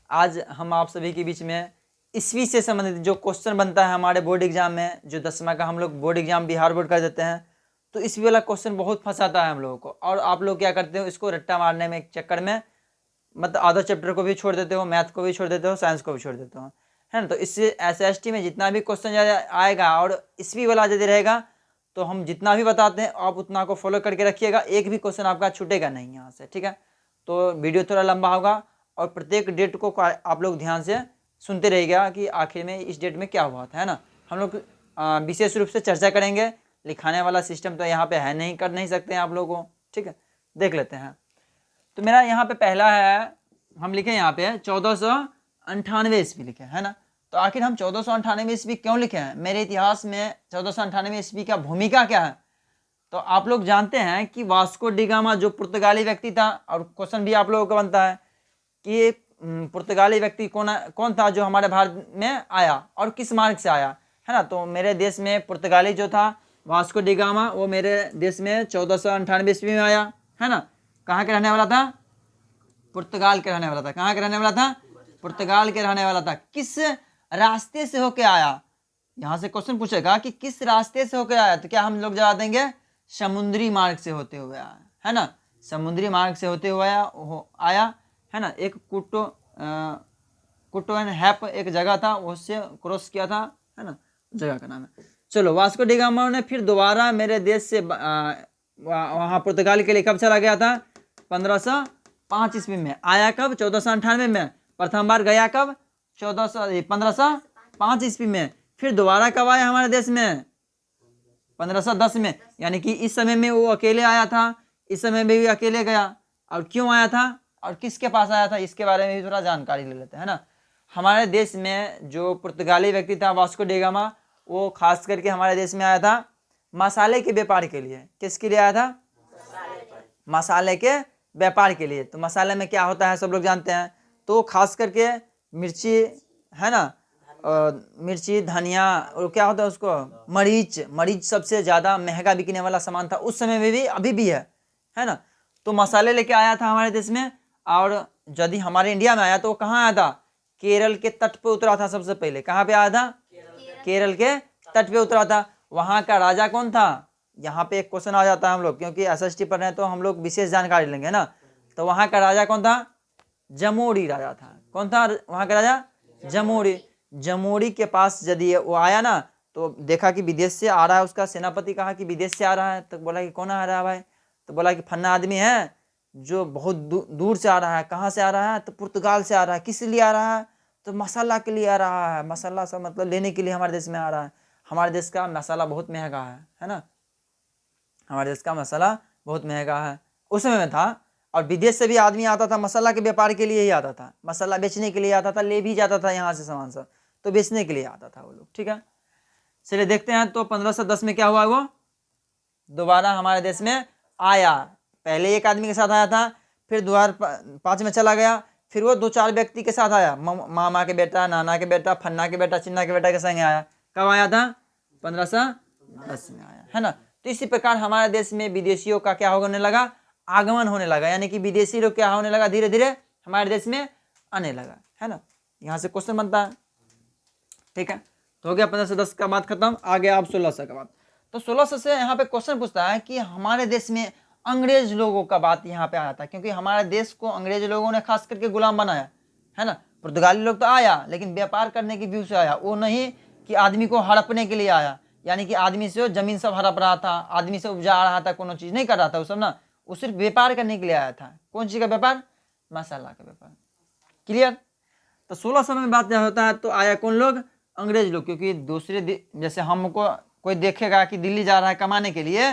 आज हम आप सभी के बीच में ईस्वी से संबंधित जो क्वेश्चन बनता है हमारे बोर्ड एग्जाम में, जो 10वां का हम लोग बोर्ड एग्जाम बिहार बोर्ड कर देते हैं, तो ईस्वी वाला क्वेश्चन बहुत फंसाता है हम लोगों को। और आप लोग क्या करते हो, इसको रट्टा मारने में एक चक्कर में मतलब आधा चैप्टर को भी छोड़ देते हो, मैथ को भी छोड़ देते हो, साइंस को भी छोड़ देते हो, है ना। तो इससे SST में जितना भी क्वेश्चन आएगा और ईस्वी वाला यदि रहेगा तो हम जितना भी बताते हैं आप उतना को फॉलो करके रखिएगा, एक भी क्वेश्चन आपका छूटेगा नहीं यहाँ से, ठीक है। तो वीडियो थोड़ा लंबा होगा और प्रत्येक डेट को आप लोग ध्यान से सुनते रहिएगा कि आखिर में इस डेट में क्या हुआ था, है ना। हम लोग विशेष रूप से चर्चा करेंगे, लिखाने वाला सिस्टम तो यहाँ पे है नहीं, कर नहीं सकते हैं आप लोगों को, ठीक है। देख लेते हैं। तो मेरा यहाँ पे पहला है, हम लिखे यहाँ पे 1498 ईस्वी लिखे, है ना। तो आखिर हम 1498 ईस्वी क्यों लिखे हैं, मेरे इतिहास में 1498 ईस्वी का भूमिका क्या है। तो आप लोग जानते हैं कि वास्को डी गामा जो पुर्तगाली व्यक्ति था, और क्वेश्चन भी आप लोगों का बनता है कि पुर्तगाली व्यक्ति कौन था जो हमारे भारत में आया और किस मार्ग से आया, है ना। तो मेरे देश में पुर्तगाली जो था वास्को डी गामा, वो मेरे देश में 1498 ईस्वी में आया, है ना। कहाँ के रहने वाला था, पुर्तगाल के रहने वाला था। कहाँ के रहने वाला था, पुर्तगाल के रहने वाला था। किस रास्ते से होके आया, यहाँ से क्वेश्चन पूछेगा कि किस रास्ते से होके आया, तो क्या हम लोग जवाब देंगे समुद्री मार्ग से होते हुए आया, है ना। समुद्री मार्ग से होते हुए आया, है ना। एक कुटो एंड हैप एक जगह था, उससे क्रॉस किया था, है ना, जगह का नाम है। चलो, वास्को डी गामा ने फिर दोबारा मेरे देश से वहाँ पुर्तगाल के लिए कब चला गया था, 1505 ईस्वी में। आया कब, 1498 में। प्रथम बार गया कब, 1505 ईस्वी में। फिर दोबारा कब आया हमारे देश में, 1510 में। यानी कि इस समय में वो अकेले आया था, इस समय में भी अकेले गया। और क्यों आया था और किसके पास आया था, इसके बारे में भी थोड़ा जानकारी ले लेते हैं, है ना। हमारे देश में जो पुर्तगाली व्यक्ति था वास्को डी गामा, वो खास करके हमारे देश में आया था मसाले के व्यापार के लिए। किसके लिए आया था, मसाले के व्यापार के लिए। तो मसाले में क्या होता है सब लोग जानते हैं। तो खास करके मिर्ची, है ना, मिर्ची, धनिया, और क्या होता है उसको, मरीच सबसे ज़्यादा महंगा बिकने वाला सामान था उस समय में भी, अभी भी है ना। तो मसाले लेके आया था हमारे देश में। और यदि हमारे इंडिया में आया तो वो कहाँ आया था, केरल के तट पे उतरा था सबसे पहले। कहाँ पे आया था, केरल के तट पे उतरा था। वहाँ का राजा कौन था, यहाँ पे एक क्वेश्चन आ जाता है, हम लोग क्योंकि SST पढ़ रहे हैं तो हम लोग विशेष जानकारी लेंगे ना। तो वहाँ का राजा कौन था, जमोरी राजा था। कौन था वहाँ का राजा, जमोरी के पास यदि वो आया ना, तो देखा कि विदेश से आ रहा है, उसका सेनापति कहा कि विदेश से आ रहा है। तो बोला कि कौन आ रहा है भाई, तो बोला कि फन्ना आदमी है जो बहुत दूर से आ रहा है। कहाँ से आ रहा है, तो पुर्तगाल से आ रहा है। किस लिए आ रहा है, तो मसाला के लिए आ रहा है। मसाला सब मतलब लेने के लिए हमारे देश में आ रहा है। हमारे देश का मसाला बहुत महंगा है ना। हमारे देश का मसाला बहुत महंगा है, उस समय में था। और विदेश से भी आदमी आता था, मसाला के व्यापार के लिए ही आता था, मसाला बेचने के लिए आता था, ले भी जाता था यहाँ से सामान सब, तो बेचने के लिए आता था वो लोग, ठीक है। चलिए देखते हैं। तो 1510 में क्या हुआ, वो दोबारा हमारे देश में आया। पहले एक आदमी के साथ आया था, फिर 2005 में चला गया। फिर वो 2-4 व्यक्ति के साथ आया, मामा के बेटा, नाना के बेटा, फन्ना के बेटा, चिन्ना के बेटा के संग आया। कब आया था, 1510 में आया, है ना। तो इसी प्रकार हमारे देश में विदेशियों का क्या होने लगा, आगमन होने लगा। यानी कि विदेशी लोग क्या होने लगा, धीरे धीरे हमारे देश में आने लगा, है ना। यहाँ से क्वेश्चन बनता है, ठीक है। तो हो गया 1510 का बात खत्म। आ गया अब 1600 का बात। तो 1600 से यहाँ पे क्वेश्चन पूछता है कि हमारे देश में अंग्रेज लोगों का बात यहाँ पे आया था, क्योंकि हमारे देश को अंग्रेज लोगों ने खास करके गुलाम बनाया, है ना। पुर्तगाली लोग तो आया लेकिन व्यापार करने की व्यू से आया, वो नहीं कि आदमी को हड़पने के लिए आया। यानी कि आदमी से जमीन सब हड़प रहा था, आदमी से उपजा रहा था, कोनो चीज नहीं कर रहा था वो सब ना, वो सिर्फ व्यापार करने के लिए आया था। कौन चीज का व्यापार, मसाला का व्यापार, क्लियर। तो 1600 में बात होता है तो आया कौन लोग, अंग्रेज लोग। क्योंकि दूसरे जैसे हमको कोई देखेगा कि दिल्ली जा रहा है कमाने के लिए,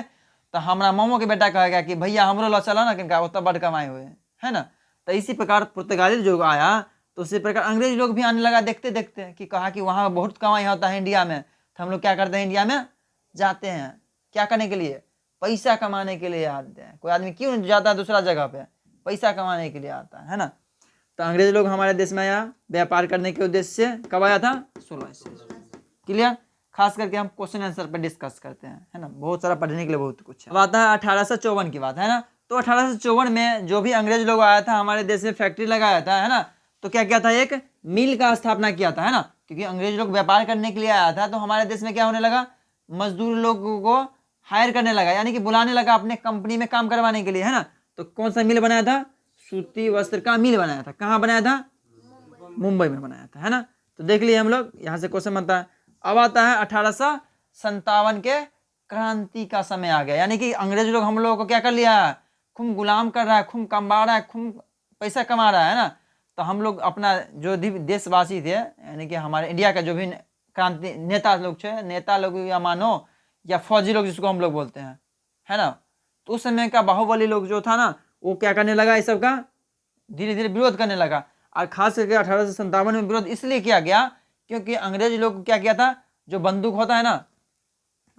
तो हमारा मामो के बेटा कहेगा कि भैया हमरो ला चला ना, किनका वो तो बड़ कमाए हुए, है ना। तो इसी प्रकार पुर्तगाली जो आया, तो उसी प्रकार अंग्रेज लोग भी आने लगा देखते देखते, कि कहा कि वहाँ बहुत कमाई होता है इंडिया में। तो हम लोग क्या करते हैं, इंडिया में जाते हैं, क्या करने के लिए, पैसा कमाने के लिए आते हैं। कोई आदमी क्यों जाता है दूसरा जगह पे, पैसा कमाने के लिए आता है ना। तो अंग्रेज लोग हमारे देश में आया व्यापार करने के उद्देश्य से। कब आया था, 1600, क्लियर। खास करके हम क्वेश्चन आंसर पर डिस्कस करते हैं, है ना। बहुत सारा पढ़ने के लिए बहुत कुछ है। अब आता है 1854 की बात, है ना। तो 1854 में जो भी अंग्रेज लोग आया था हमारे देश में फैक्ट्री लगाया था, है ना। तो क्या किया था, एक मिल का स्थापना किया था, है ना, क्योंकि अंग्रेज लोग व्यापार करने के लिए आया था, तो हमारे देश में क्या होने लगा, मजदूर लोगों को हायर करने लगा, यानी कि बुलाने लगा अपने कंपनी में काम करवाने के लिए, है ना। तो कौन सा मिल बनाया था, सूती वस्त्र का मिल बनाया था। कहाँ बनाया था, मुंबई में बनाया था, है ना। तो देख लिए हम लोग, यहाँ से क्वेश्चन बनता है। अब आता है 1857 के क्रांति का समय आ गया, यानी कि अंग्रेज लोग हम लोगों को क्या कर लिया है, खूब गुलाम कर रहा है, खूब कमा रहा है, खूब पैसा कमा रहा है ना। तो हम लोग अपना जो देशवासी थे, यानी कि हमारे इंडिया का जो भी क्रांति नेता लोग थे, नेता लोग या मानो या फौजी लोग जिसको हम लोग बोलते हैं, है ना, तो उस समय का बाहुबली लोग जो था ना, वो क्या करने लगा, इस सब का धीरे धीरे विरोध करने लगा। और खास करके 1857 में विरोध इसलिए किया गया क्योंकि अंग्रेज लोग को क्या किया था, जो बंदूक होता है ना,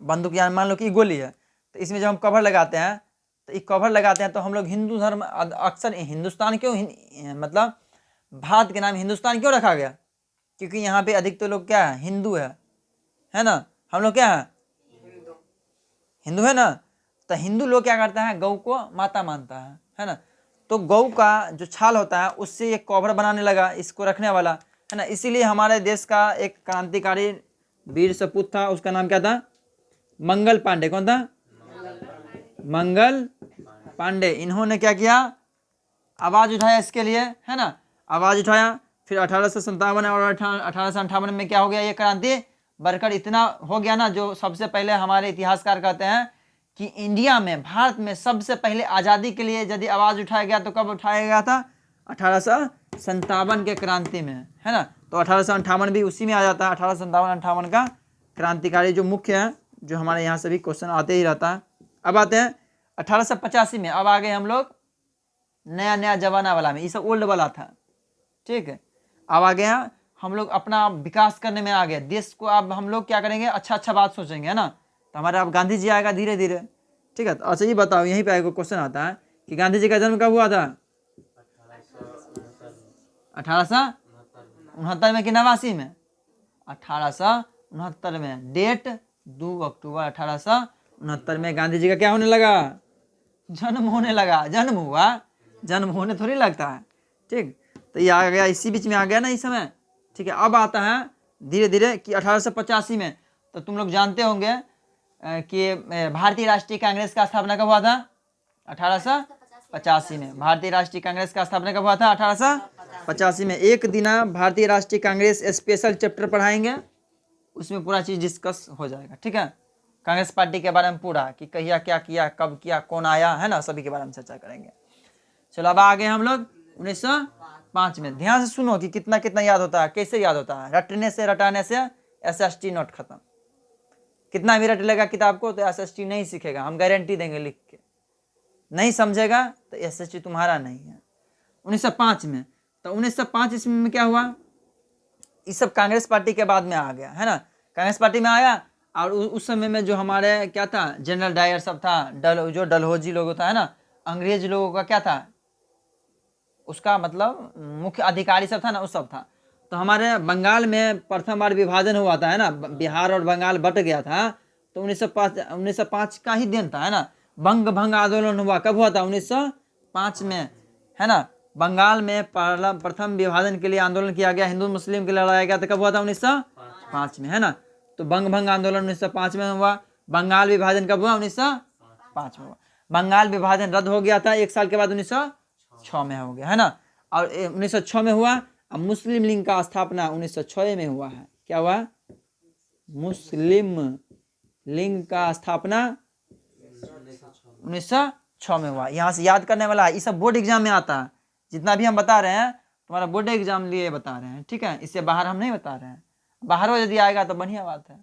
बंदूक यानी मान लो कि गोली है, तो इसमें जब हम कवर लगाते हैं, तो ये कवर लगाते हैं तो हम लोग हिंदू धर्म, अक्सर हिंदुस्तान क्यों मतलब भारत के नाम हिंदुस्तान क्यों रखा गया, क्योंकि यहाँ पे अधिक तो लोग क्या है, हिंदू है ना, हम लोग क्या है, हिंदू है ना। तो हिंदू लोग क्या करता है, गौ को माता मानता है ना। तो गौ का जो छाल होता है उससे एक कवर बनाने लगा, इसको रखने वाला, है ना। इसीलिए हमारे देश का एक क्रांतिकारी वीर सपूत था, उसका नाम क्या था, मंगल पांडे। कौन था, मंगल पांडे। इन्होंने क्या किया, आवाज उठाया इसके लिए, है ना, आवाज उठाया। फिर 1857 और 1858 में क्या हो गया, ये क्रांति बढ़कर इतना हो गया ना, जो सबसे पहले हमारे इतिहासकार कहते हैं कि इंडिया में, भारत में सबसे पहले आज़ादी के लिए यदि आवाज़ उठाया गया तो कब उठाया गया था, 1857 के क्रांति में, है ना। तो 1858 भी उसी में आ जाता है। 1857-58 का क्रांतिकारी जो मुख्य है, जो हमारे यहाँ से भी क्वेश्चन आते ही रहता है। अब आते हैं 1885 में। अब आ गए हम लोग नया नया जमाना वाला में, ये सब ओल्ड वाला था, ठीक है। अब आ गया हम लोग अपना विकास करने में आ गए, देश को अब हम लोग क्या करेंगे, अच्छा अच्छा बात सोचेंगे, है ना। तो हमारे अब गांधी जी आएगा धीरे धीरे, ठीक है। तो अच्छा ये बताओ, यहीं पे एक क्वेश्चन आता है कि गांधी जी का जन्म कब हुआ था, 1869 में कि 89 में, 1869 में। डेट 2 अक्टूबर 1869 में गांधी जी का क्या होने लगा, जन्म होने लगा। जन्म हुआ, जन्म होने थोड़ी लगता है, ठीक। तो ये आ गया, इसी बीच में आ गया ना इस समय, ठीक है। अब आता है धीरे धीरे कि 1885 में, तो तुम लोग जानते होंगे कि भारतीय राष्ट्रीय कांग्रेस का स्थापना कब हुआ था, 1885 में। भारतीय राष्ट्रीय कांग्रेस का स्थापना कब हुआ था, 1885 में। एक दिन भारतीय राष्ट्रीय कांग्रेस स्पेशल चैप्टर पढ़ाएंगे, उसमें पूरा चीज़ डिस्कस हो जाएगा, ठीक है। कांग्रेस पार्टी के बारे में पूरा, कि कहिया क्या किया, कब किया, कौन आया, है ना, सभी के बारे में चर्चा करेंगे। चलो अब आ गए हम लोग 1905 में। ध्यान से सुनो कि कितना कितना याद होता है, कैसे याद होता है, रटने से रटाने से SST नोट खत्म। कितना भी रट लेगा किताब को तो SST नहीं सीखेगा, हम गारंटी देंगे लिख के। नहीं समझेगा तो SST तुम्हारा नहीं है। 1905 में, तो 1905 ईस्वी में क्या हुआ, ये सब कांग्रेस पार्टी के बाद में आ गया, है ना। कांग्रेस पार्टी में आया, और उस समय में जो हमारे क्या था, जनरल डायर सब था, जो डलहौजी लोग होता है ना, अंग्रेज लोगों का क्या था, उसका मतलब मुख्य अधिकारी सब था ना, उस सब था। तो हमारे बंगाल में प्रथम बार विभाजन हुआ था, है ना, बिहार और बंगाल बट गया था। तो 1905 का ही दिन था, है ना। बंग भंग आंदोलन हुआ, कब हुआ था, 1905 में, है ना। बंगाल में प्रथम विभाजन के लिए आंदोलन किया गया, हिंदू मुस्लिम के लिए लड़ाया गया, तो कब हुआ था, 1905 में, है ना। तो बंग भंग आंदोलन 1905 में हुआ। बंगाल विभाजन कब हुआ, 1905 में हुआ। बंगाल विभाजन रद्द हो गया था, एक साल के बाद 1906 में हो गया, है ना। और 1906 में हुआ। अब मुस्लिम लीग का स्थापना 1906 में हुआ है। क्या हुआ, मुस्लिम लीग का स्थापना 1906 में हुआ। यहाँ से याद करने वाला है, ये सब बोर्ड एग्जाम में आता है। जितना भी हम बता रहे हैं तुम्हारा बोर्ड एग्जाम लिए बता रहे हैं, ठीक है, इससे बाहर हम नहीं बता रहे हैं। बाहर यदि आएगा तो बढ़िया बात है,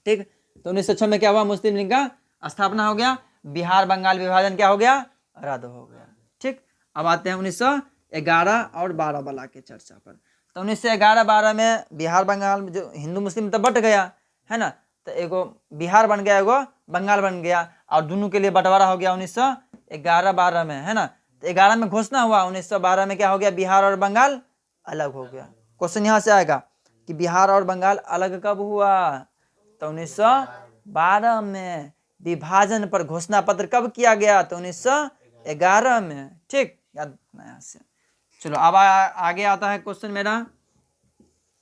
ठीक। तो 1906 में क्या हुआ, मुस्लिम लीग का स्थापना हो गया। बिहार बंगाल विभाजन क्या हो गया, रद्द हो गया, ठीक। अब आते हैं 1911 और 12 वाला के चर्चा पर। तो 1911-12 में बिहार बंगाल जो हिंदू मुस्लिम तो बट गया, है ना। तो एगो बिहार बन गया, एगो बंगाल बन गया, और दोनों के लिए बंटवारा हो गया 1911-12 में, है ना। तो 11 में घोषणा हुआ, 1912 में क्या हो गया, बिहार और बंगाल अलग हो गया। क्वेश्चन यहाँ से आएगा कि बिहार और बंगाल अलग कब हुआ, तो 1912 में। विभाजन पर घोषणा पत्र कब किया गया, तो 1911 में, ठीक, याद रखना यहाँ से। चलो अब आगे आता है क्वेश्चन मेरा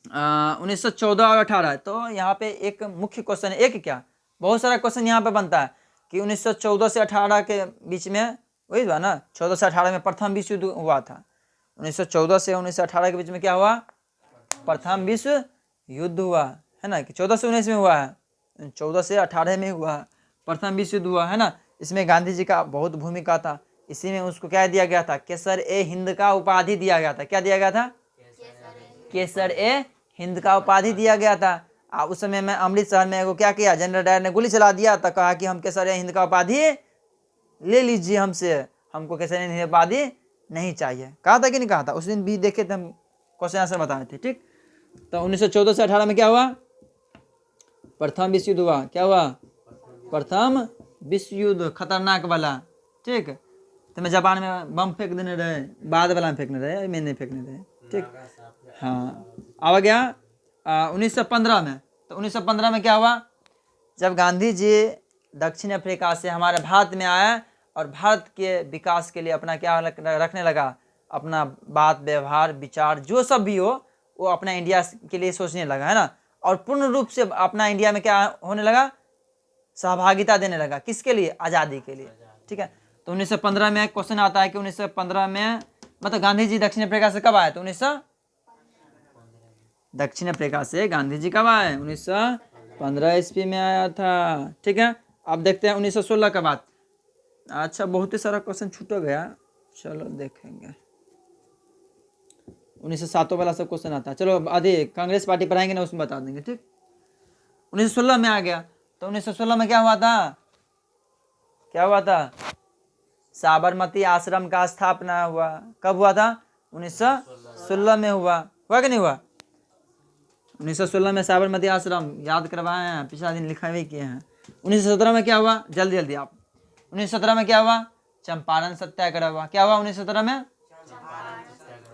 1914 और 18। तो यहाँ पे एक मुख्य क्वेश्चन है, एक क्या बहुत सारा क्वेश्चन यहाँ पे बनता है कि 1914 से 18 के बीच में वही हुआ ना, 14 से 18 में प्रथम विश्व युद्ध हुआ था। 1914 से 1918 के बीच में क्या हुआ, प्रथम विश्व युद्ध हुआ है ना, कि 14 से 19 में हुआ है, 14 से 18 में हुआ है, प्रथम विश्व युद्ध हुआ है ना। इसमें गांधी जी का बहुत भूमिका था। इसी में उसको क्या दिया गया था, केसर ए हिंद का उपाधि दिया गया था। क्या दिया गया था, केसर ए हिंद का उपाधि दिया गया था। उस समय में अमृतसर में वो क्या किया, जनरल डायर ने गोली चला दिया, तो कहा कि हम केसर ए हिंद का उपाधि ले लीजिए हमसे, हमको केसर ए हिंद उपाधि नहीं चाहिए। कहा था कि नहीं कहा था, उस दिन भी देखे थे हम, क्वेश्चन आंसर बताए थे। ठीक, तो 1914 से 18 में क्या हुआ, प्रथम विश्व युद्ध हुआ। क्या हुआ, प्रथम विश्व युद्ध, खतरनाक वाला। ठीक, तो मैं जापान में बम फेंक देने रहे, बाद वाला में फेंकने रहे, मैं नहीं फेंकने रहे। ठीक, हाँ। अब आ गया 1915 में। तो 1915 में क्या हुआ, जब गांधी जी दक्षिण अफ्रीका से हमारे भारत में आया और भारत के विकास के लिए अपना क्या रखने लगा, अपना बात व्यवहार विचार जो सब भी हो वो अपना इंडिया के लिए सोचने लगा, है ना। और पूर्ण रूप से अपना इंडिया में क्या होने लगा, सहभागिता देने लगा, किसके लिए, आज़ादी के लिए। ठीक है, तो 1915 में क्वेश्चन आता है कि 1915 में मतलब गांधी जी दक्षिण अफ्रीका से कब आए, तो दक्षिण अफ्रीका से गांधी जी कब आए, 1915 ईस्वी में आया था। ठीक है, अब देखते हैं 1916 का बात। अच्छा, बहुत ही सारा क्वेश्चन छूट गया, चलो देखेंगे। 1907 वाला सब क्वेश्चन आता है, चलो आधे कांग्रेस पार्टी पढ़ाएंगे ना, उसमें बता देंगे। ठीक, 1916 में आ गया। तो 1916 में क्या हुआ था, क्या हुआ था, साबरमती आश्रम का स्थापना हुआ। कब हुआ था, 1916 में हुआ कि नहीं हुआ। 1916 में साबरमती आश्रम याद करवाए हैं, पिछला दिन लिखा हुए किए हैं। 1917 में क्या हुआ, जल्दी जल्दी आप, 1917 में क्या हुआ, चंपारण सत्याग्रह हुआ। क्या हुआ 1917 में,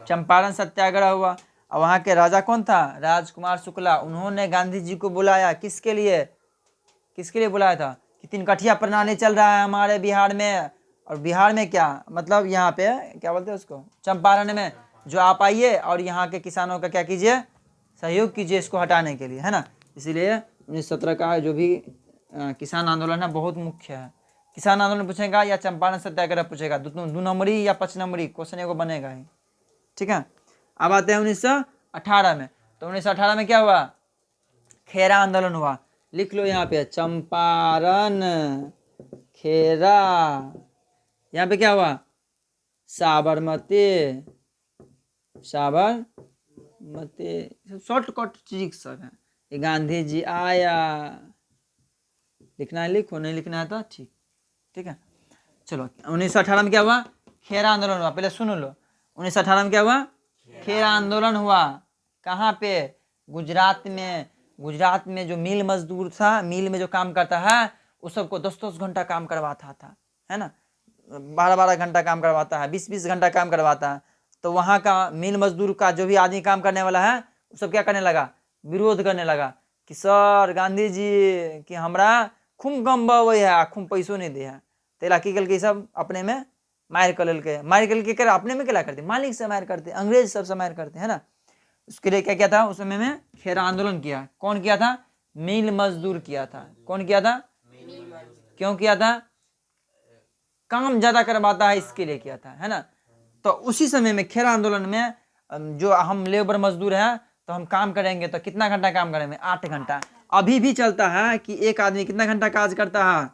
चंपारण सत्याग्रह हुआ। और वहाँ के राजा कौन था, राजकुमार शुक्ला। उन्होंने गांधी जी को बुलाया, किसके लिए, किसके लिए बुलाया था, कि तीन कठिया प्रणाली चल रहा है हमारे बिहार में। और बिहार में क्या मतलब, यहाँ पे क्या बोलते हैं उसको, चंपारण में, जो आप आइए और यहाँ के किसानों का क्या कीजिए, सहयोग कीजिए इसको हटाने के लिए, है ना। इसीलिए 1917 का जो भी किसान आंदोलन है बहुत मुख्य है। किसान आंदोलन पूछेगा या चंपारण सत्याग्रह पूछेगा, दो नंबरी या 5 नंबरी क्वेश्चन एगो बनेगा ही। ठीक है, अब आते हैं 1918 में। तो 1918 में क्या हुआ, खेरा आंदोलन हुआ। लिख लो यहाँ पे, चंपारण खेरा। यहाँ पे क्या हुआ, साबरमती, साबरमती शॉर्टकट चीज सब है। ये गांधी जी आया, लिखना है लिखो, नहीं लिखना है तो ठीक। ठीक है, चलो 1918 में क्या हुआ, खेरा आंदोलन हुआ। पहले सुन लो, 1918 में क्या हुआ, खेरा आंदोलन हुआ। कहाँ पे, गुजरात में। गुजरात में जो मिल मजदूर था, मिल में जो काम करता है, उस सबको 10-10 घंटा काम करवाता था, है ना, 12-12 घंटा काम करवाता है, 20-20 घंटा काम करवाता है। तो वहाँ का मिल मजदूर का जो भी आदमी काम करने वाला है, वो सब क्या करने लगा, विरोध करने लगा कि सर गांधी जी कि हमरा खूब कम बवे है, खूब पैसों नहीं दे है। तेला की कल के सब अपने में मार कर लेके, मार कर कर अपने में क्या करते, मालिक से मार करते, अंग्रेज सब से मार करते, है ना। उसके लिए क्या किया था उस समय में, खेरा आंदोलन किया। कौन किया था, मिल मजदूर किया था। कौन किया था, क्यों किया था, काम ज्यादा करवाता है इसके लिए किया था, है ना। तो उसी समय में खेरा आंदोलन में जो हम लेबर मजदूर हैं, तो हम काम करेंगे तो कितना घंटा काम करेंगे, 8 घंटा। अभी भी चलता है कि एक आदमी कितना घंटा काज करता है,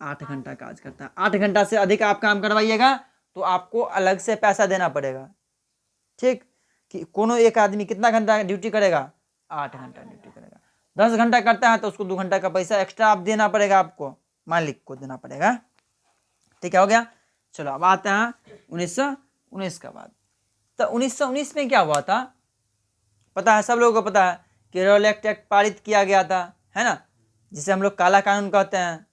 8 घंटा काज करता है। 8 घंटा से अधिक आप काम करवाइएगा तो आपको अलग से पैसा देना पड़ेगा। ठीक, कि कोनो एक आदमी कितना घंटा ड्यूटी करेगा, 8 घंटा ड्यूटी करेगा। 10 घंटा करता है तो उसको 2 घंटा का पैसा एक्स्ट्रा आप देना पड़ेगा, आपको मालिक को देना पड़ेगा। ठीक है, हो गया। चलो अब आते हैं 1919 का बाद। तो 1919 में क्या हुआ था पता है, सब लोगों को पता है कि रॉयल एक्ट पारित किया गया था, है ना, जिसे हम लोग काला कानून कहते हैं,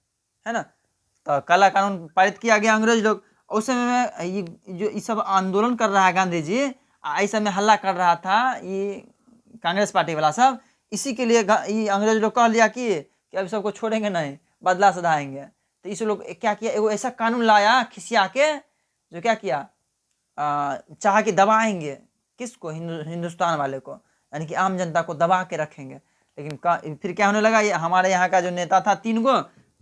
है ना। तो काला कानून पारित किया गया अंग्रेज लोग। उस समय में ये जो ये सब आंदोलन कर रहा है गांधी जी, इस समय हल्ला कर रहा था ये कांग्रेस पार्टी वाला सब, इसी के लिए ये अंग्रेज लोग कह लिया कि अब सबको छोड़ेंगे नहीं, बदला सधाएंगे। तो इस लोग क्या किया, एगो ऐसा कानून लाया खिसिया के, जो क्या किया, चाह कि दबाएंगे किसको, हिंदुस्तान वाले को, यानी कि आम जनता को दबा के रखेंगे। लेकिन फिर क्या होने लगा, ये हमारे यहाँ का जो नेता था 3 गो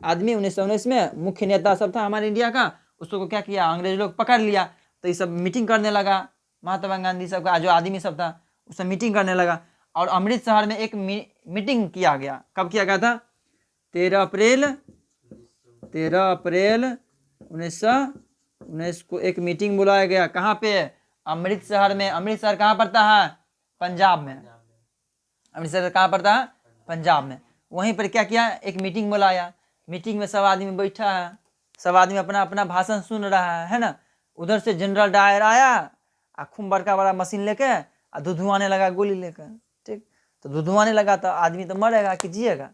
आदमी 1919 में मुख्य नेता सब था हमारे इंडिया का, उसको क्या किया अंग्रेज लोग पकड़ लिया। तो ये सब मीटिंग करने लगा, महात्मा गांधी सब का जो आदमी सब था वो सब मीटिंग करने लगा। और अमृत शहर में एक मीटिंग किया गया। कब किया गया था? 13 अप्रैल 1919 को एक मीटिंग बुलाया गया। कहाँ पे? अमृत शहर में। अमृत शहर कहाँ पड़ता है? पंजाब में। अमृत शहर कहाँ पड़ता है? पंजाब में। वहीं पर क्या किया, एक मीटिंग बुलाया। मीटिंग में सब आदमी बैठा है, सब आदमी अपना अपना भाषण सुन रहा है ना। उधर से जनरल डायर आया खूब बड़का बड़ा मशीन लेके धुधुआने लगा गोली लेकर। ठीक, तो धुधुआने लगा तो आदमी तो मरेगा कि जिएगा?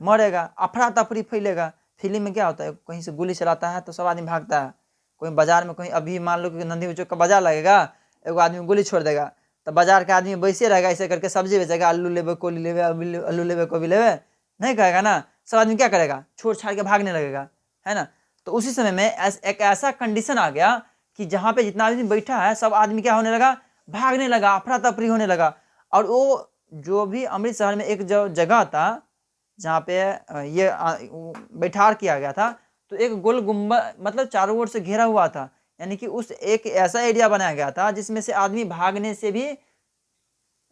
मरेगा। अफरा तफरी फैलेगा। फिल्म में क्या होता है, कहीं से गोली चलाता है तो सब आदमी भागता है। कोई बाजार में, कहीं अभी मान लो कि नंदी चौक का बाजार लगेगा, एगो आदमी गोली छोड़ देगा तो बाजार के आदमी वैसे रहेगा, ऐसे करके सब्जी बेचेगा, आलू लेवे कोली लेवे, आलू लेवे कोबी लेवे, नहीं कहेगा ना। सब आदमी क्या करेगा, छोड़ छाड़ के भागने लगेगा, है ना। तो उसी समय में एक ऐसा कंडीशन आ गया कि जहाँ पे जितना आदमी बैठा है सब आदमी क्या होने लगा, भागने लगा, अफरा तफरी होने लगा। और वो जो भी अमृत शहर में एक जो जगह था जहाँ पे ये बैठार किया गया था, तो एक गोल गुम्बद मतलब चारों ओर से घेरा हुआ था, यानी कि उस एक ऐसा एरिया बनाया गया था जिसमें से आदमी भागने से भी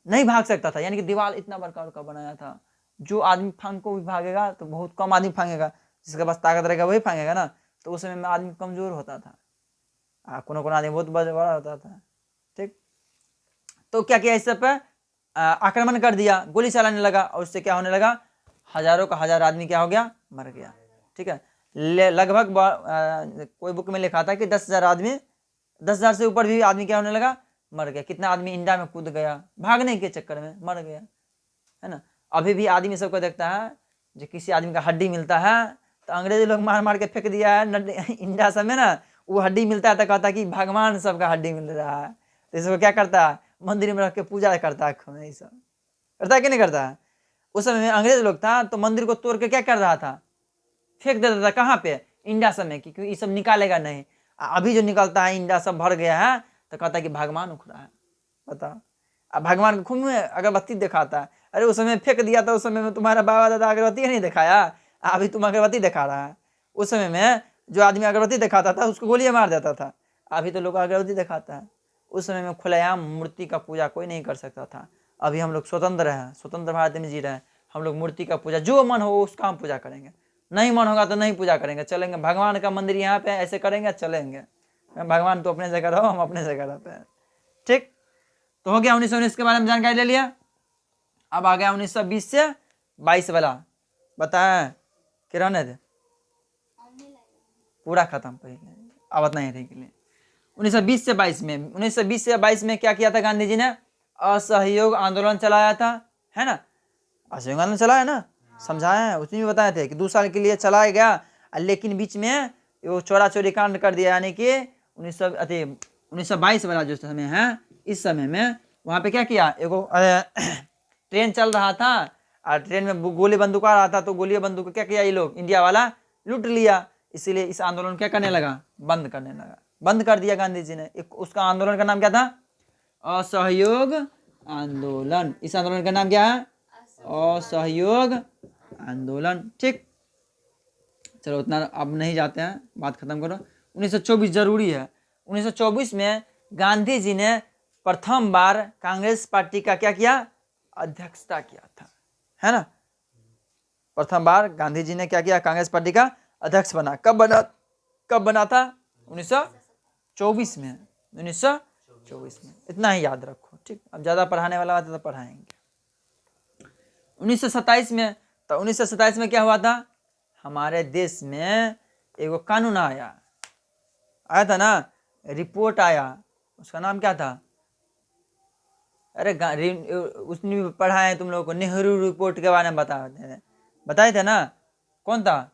नहीं भाग सकता था, यानी कि दीवार इतना बड़का बड़का बनाया था। जो आदमी फांग को भी भागेगा तो बहुत कम आदमी फांगेगा, जिसके पास ताकत रहेगा वही फांगेगा ना। तो उस समय में आदमी कमजोर होता था, कोनो आदमी बहुत बड़ा होता था। ठीक, तो क्या किया, इस सब पे आक्रमण कर दिया, गोली चलाने लगा, और उससे क्या होने लगा, हजारों का हजार आदमी क्या हो गया, मर गया। ठीक है, लगभग कोई बुक में लिखा था कि 10,000 आदमी, 10,000 से ऊपर भी आदमी क्या होने लगा, मर गया। कितना आदमी इंडिया में कूद गया, भागने के चक्कर में मर गया, है ना। अभी भी आदमी सबको देखता है, जो किसी आदमी का हड्डी मिलता है तो अंग्रेज लोग मार मार के फेंक दिया है इंडिया सब में ना। वो हड्डी मिलता है तो कहता है कि भगवान सबका हड्डी मिल रहा है, तो इसको क्या करता है, मंदिर में रख के पूजा करता है, ये सब करता है कि नहीं करता है। उस समय में अंग्रेज लोग था तो मंदिर को तोड़ के क्या कर रहा था, फेंक देता था। कहाँ पे, इंडिया सब में, क्योंकि ये सब निकालेगा नहीं। अभी जो निकलता है इंडिया सब भर गया है तो कहता है कि भगवान उखड़ा है, बताओ। अब भगवान को खूब में अगरबत्ती दिखाता है। अरे उस समय फेंक दिया था, उस समय में तुम्हारा बाबा दादा अगरबत्ती नहीं दिखाया, अभी तुम अगरबत्ती दिखा रहा है। उस समय में जो आदमी अगरबत्ती दिखाता था उसको गोलियां मार देता था, अभी तो लोग अगरबत्ती दिखाता है। उस समय में खुलेआम मूर्ति का पूजा कोई नहीं कर सकता था। अभी हम लोग स्वतंत्र हैं, स्वतंत्र भारत में जी रहे हैं, हम लोग मूर्ति का पूजा जो मन हो उसका हम पूजा करेंगे, नहीं मन होगा तो नहीं पूजा करेंगे, चलेंगे भगवान का मंदिर यहाँ पे ऐसे करेंगे, चलेंगे। भगवान तो अपने जगह रहो, हम अपने जगह रहते हैं। ठीक, तो हो गया 1919 के बारे में जानकारी ले लिया। अब आ गया 1920 से 22 वाला, बताया कि रहने दे, पूरा खत्म पहले, अब इतना ही के लिए। 1920 से 22 में, 1920 से 22 में क्या किया था गांधी जी ने, असहयोग आंदोलन चलाया था, है ना। असहयोग आंदोलन चलाया ना, समझाया है, उसमें भी बताए थे कि 2 साल के लिए चलाया गया, लेकिन बीच में वो चोरा चोरी कांड कर दिया, यानी कि 1922 वाला जो समय है, इस समय में वहाँ पे क्या किया, एगो ट्रेन चल रहा था और ट्रेन में गोली बंदूक आ रहा था, तो गोली बंदूक क्या किया ये लोग, इंडिया वाला लूट लिया। इसीलिए इस आंदोलन क्या करने लगा, बंद करने लगा, बंद कर दिया गांधी जी ने। उसका आंदोलन का नाम क्या था, असहयोग आंदोलन। इस आंदोलन का नाम क्या है, असहयोग आंदोलन। ठीक, चलो उतना अब नहीं जाते हैं, बात खत्म करो। 1924 जरूरी है। 1924 में गांधी जी ने प्रथम बार कांग्रेस पार्टी का क्या किया, अध्यक्षता किया था, है ना। प्रथम बार गांधी जी ने क्या किया, कांग्रेस पार्टी का अध्यक्ष बना। कब बना था, 1924 में, 1924 में। इतना ही याद रखो, ठीक। अब ज्यादा पढ़ाने वाला बात है तो पढ़ाएंगे। 1927 में, तो 1927 में क्या हुआ था, हमारे देश में एगो कानून आया था ना, रिपोर्ट आया, उसका नाम क्या था, अरे उसने पढ़ा है तुम लोगों को, नेहरू रिपोर्ट के बारे में बताए थे ना, कौन था,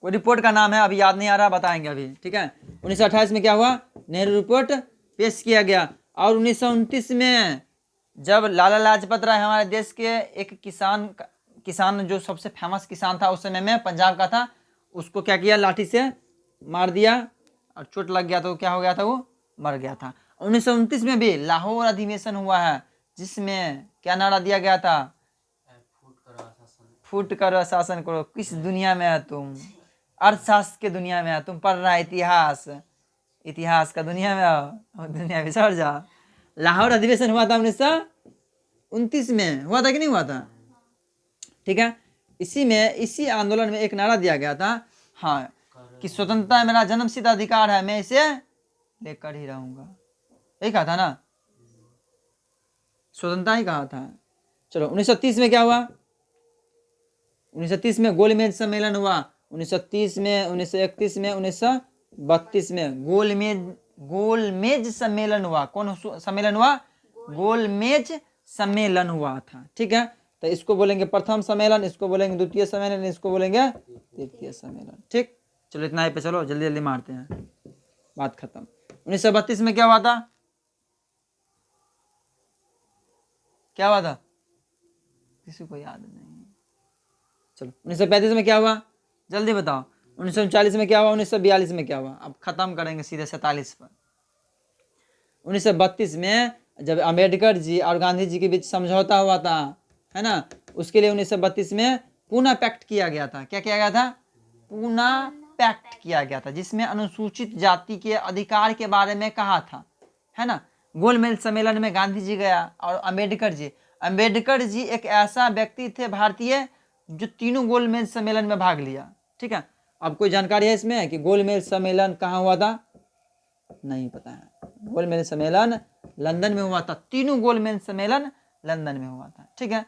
कोई रिपोर्ट का नाम है, अभी याद नहीं आ रहा, बताएंगे अभी, ठीक है। 1928 में क्या हुआ, नेहरू रिपोर्ट पेश किया गया। और 1929 में जब लाला लाजपत राय हमारे देश के एक किसान जो सबसे फेमस किसान था उस समय में, पंजाब का था, उसको क्या किया, लाठी से मार दिया और चोट लग गया तो क्या हो गया था, वो मर गया था। 1929 में भी लाहौर अधिवेशन हुआ है, जिसमें क्या नारा दिया गया था, फूट करो शासन करो। किस दुनिया में है तुम, अर्थशास्त्र के दुनिया में है, तुम पढ़ रहा है इतिहास, इतिहास का दुनिया में हो, दुनिया बिसर जा। लाहौर अधिवेशन हुआ था 1929 में, हुआ था कि नहीं हुआ था, ठीक है। इसी में, इसी आंदोलन में एक नारा दिया गया था, हाँ, कि स्वतंत्रता मेरा जन्मसिद्ध अधिकार है, मैं इसे लेकर ही रहूंगा, यही कहा था ना, स्वतंत्रता ही कहा था। चलो 1930 में क्या हुआ, 1930 में गोलमेज सम्मेलन हुआ, 1930 में, 1931 में, 1932 में गोलमेज सम्मेलन हुआ। कौन सम्मेलन हुआ, गोलमेज सम्मेलन हुआ था, ठीक है। तो इसको बोलेंगे प्रथम सम्मेलन, इसको बोलेंगे द्वितीय सम्मेलन, इसको बोलेंगे तृतीय सम्मेलन, ठीक। चलो इतना ही पे, चलो जल्दी जल्दी मारते हैं, बात खत्म। 1932 में क्या हुआ था, क्या हुआ था, किसी को याद नहीं। चलो 1935 में क्या हुआ, जल्दी बताओ। 1939 में क्या हुआ, 1942 में क्या हुआ। अब खत्म करेंगे सीधे 47 पर। 1932 में जब अम्बेडकर जी और गांधी जी के बीच समझौता हुआ था, है ना, उसके लिए 1932 में पूना पैक्ट किया गया था। क्या किया गया था, पूना पैक्ट किया गया था, जिसमें अनुसूचित जाति के अधिकार के बारे में कहा था, है ना। गोलमेज सम्मेलन में गांधी जी गया और अम्बेडकर जी एक ऐसा व्यक्ति थे भारतीय जो तीनों गोलमेज सम्मेलन में भाग लिया, ठीक है। अब कोई जानकारी है इसमें कि गोलमेज सम्मेलन कहाँ हुआ था, नहीं पता है। गोलमेज सम्मेलन लंदन में हुआ था, तीनों गोलमेज सम्मेलन लंदन में हुआ था, ठीक है।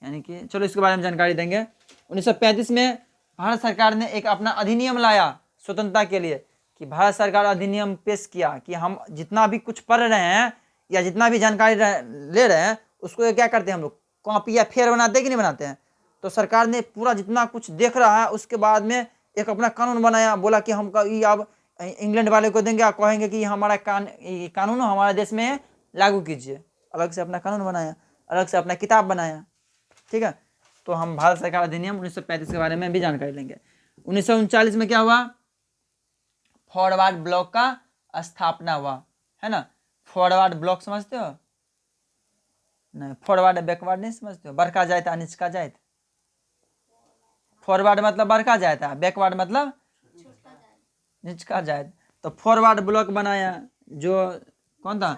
यानी कि चलो इसके बारे में जानकारी देंगे। 1935 में भारत सरकार ने एक अपना अधिनियम लाया स्वतंत्रता के लिए, कि भारत सरकार अधिनियम पेश किया कि हम जितना भी कुछ पढ़ रहे हैं या जितना भी जानकारी ले रहे हैं, उसको क्या करते हैं हम लोग, कॉपी या फेर बनाते हैं कि नहीं बनाते हैं। तो सरकार ने पूरा जितना कुछ देख रहा है, उसके बाद में एक अपना कानून बनाया, बोला कि हम अब इंग्लैंड वाले को देंगे, कहेंगे कि हमारा कानून हमारे देश में लागू कीजिए। अलग से अपना कानून बनाया, अलग से अपना किताब बनाया, ठीक है। तो हम भारत सरकार अधिनियम 1935 के बारे में भी जानकारी लेंगे। 1939 में क्या हुआ, फॉरवर्ड ब्लॉक का स्थापना हुआ, है ना। फॉरवर्ड ब्लॉक समझते हो, नहीं, फॉरवर्ड बैकवर्ड नहीं समझते हो। बड़का जायत निचका जायत, फॉरवर्ड मतलब बड़का जायत है, बैकवर्ड मतलब निचका जायत। तो फॉरवर्ड ब्लॉक बनाया, जो कौन था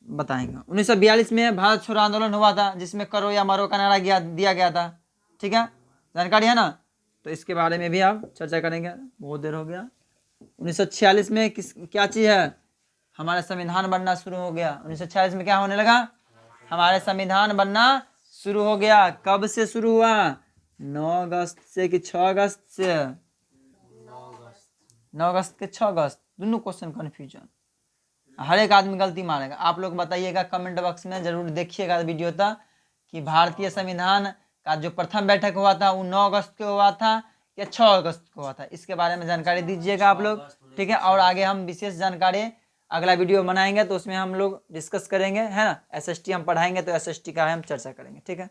बताएंगे। 1942 में भारत छोड़ो आंदोलन हुआ था, जिसमें करो या मरो का नारा दिया गया था, ठीक है, जानकारी है ना। तो इसके बारे में भी आप चर्चा करेंगे, बहुत देर हो गया। 1946 में क्या चीज़ है, हमारा संविधान बनना शुरू हो गया। 1946 में क्या होने लगा, हमारे संविधान बनना शुरू हो गया। कब से शुरू हुआ, 9 अगस्त से कि 6 अगस्त से, 9 अगस्त के 6 अगस्त, दोनों क्वेश्चन कन्फ्यूजन, हर एक आदमी गलती मारेगा। आप लोग बताइएगा कमेंट बॉक्स में, जरूर देखिएगा वीडियो तक, कि भारतीय संविधान का जो प्रथम बैठक हुआ था वो 9 अगस्त को हुआ था या 6 अगस्त को हुआ था, इसके बारे में जानकारी दीजिएगा आप लोग, ठीक है। और आगे हम विशेष जानकारी अगला वीडियो बनाएंगे तो उसमें हम लोग डिस्कस करेंगे, है ना। SST हम पढ़ाएंगे तो SST का हम चर्चा करेंगे, ठीक है।